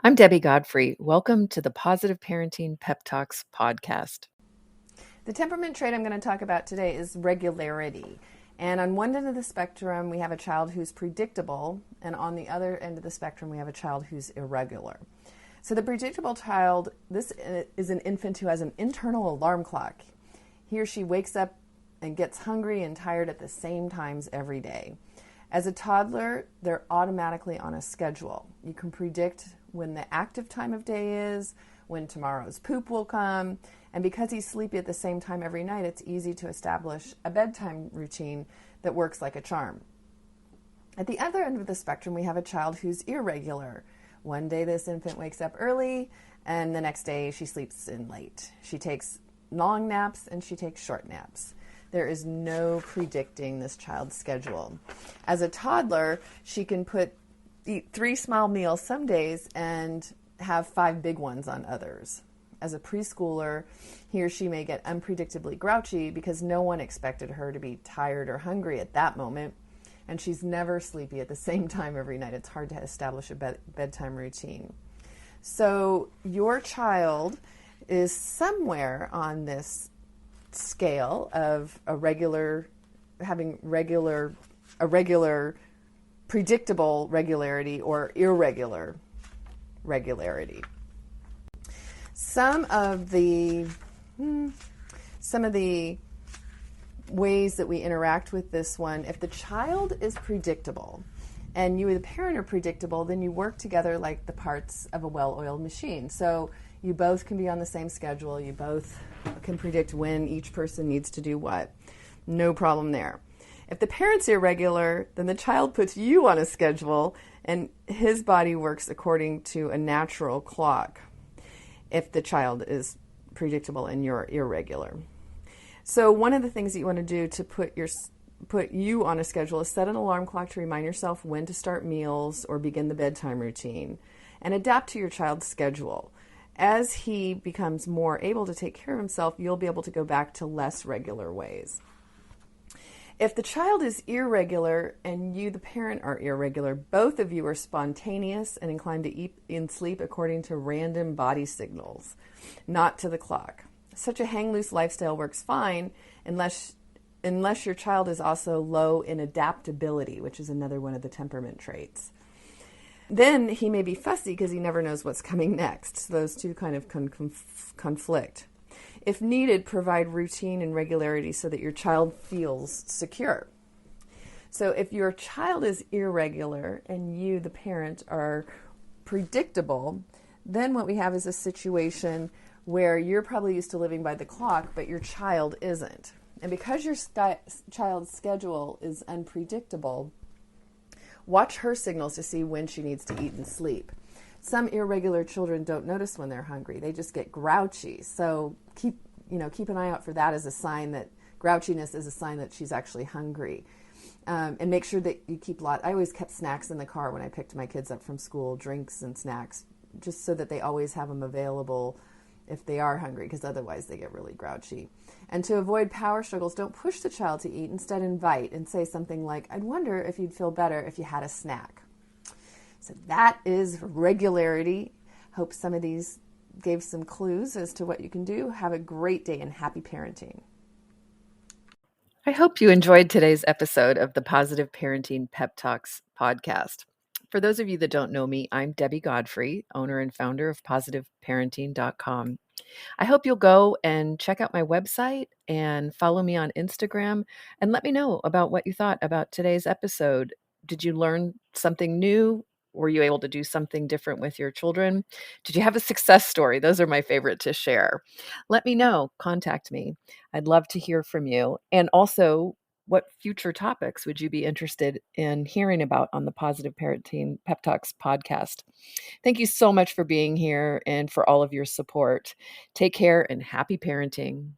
I'm Debbie Godfrey. Welcome to the Positive Parenting Pep Talks podcast. The temperament trait I'm going to talk about today is regularity. And on one end of the spectrum, we have a child who's predictable, and on the other end of the spectrum, we have a child who's irregular. So the predictable child, this is an infant who has an internal alarm clock. He or she wakes up and gets hungry and tired at the same times every day. As a toddler, they're automatically on a schedule. You can predict when the active time of day is, when tomorrow's poop will come, and because he's sleepy at the same time every night, it's easy to establish a bedtime routine that works like a charm. At the other end of the spectrum, we have a child who's irregular. One day this infant wakes up early, and the next day she sleeps in late. She takes long naps and she takes short naps. There is no predicting this child's schedule. As a toddler, she can eat 3 small meals some days and have 5 big ones on others. As a preschooler, he or she may get unpredictably grouchy because no one expected her to be tired or hungry at that moment, and she's never sleepy at the same time every night. It's hard to establish a bedtime routine. So your child is somewhere on this scale of having a regular predictable regularity or irregular regularity. Some of the ways that we interact with this one, if the child is predictable and you, the parent, are predictable, then you work together like the parts of a well-oiled machine. So you both can be on the same schedule. You both can predict when each person needs to do what. No problem there. If the parent's irregular, then the child puts you on a schedule and his body works according to a natural clock if the child is predictable and you're irregular. So one of the things that you want to do to put you on a schedule is set an alarm clock to remind yourself when to start meals or begin the bedtime routine, and adapt to your child's schedule. As he becomes more able to take care of himself, you'll be able to go back to less regular ways. If the child is irregular and you, the parent, are irregular, both of you are spontaneous and inclined to eat and sleep according to random body signals, not to the clock. Such a hang-loose lifestyle works fine unless your child is also low in adaptability, which is another one of the temperament traits. Then he may be fussy because he never knows what's coming next. So those two kind of conflict. If needed, provide routine and regularity so that your child feels secure. So if your child is irregular and you, the parent, are predictable, then what we have is a situation where you're probably used to living by the clock, but your child isn't. And because your child's schedule is unpredictable, watch her signals to see when she needs to eat and sleep. Some irregular children don't notice when they're hungry. They just get grouchy. So keep an eye out for that as a sign that grouchiness is a sign that she's actually hungry. And make sure that you keep I always kept snacks in the car when I picked my kids up from school, drinks and snacks, just so that they always have them available if they are hungry, because otherwise they get really grouchy. And to avoid power struggles, don't push the child to eat. Instead, invite and say something like, "I'd wonder if you'd feel better if you had a snack." So that is regularity. Hope some of these gave some clues as to what you can do. Have a great day and happy parenting. I hope you enjoyed today's episode of the Positive Parenting Pep Talks podcast. For those of you that don't know me, I'm Debbie Godfrey, owner and founder of positiveparenting.com. I hope you'll go and check out my website and follow me on Instagram and let me know about what you thought about today's episode. Did you learn something new? Were you able to do something different with your children? Did you have a success story? Those are my favorite to share. Let me know. Contact me. I'd love to hear from you. And also, what future topics would you be interested in hearing about on the Positive Parenting Pep Talks podcast? Thank you so much for being here and for all of your support. Take care and happy parenting.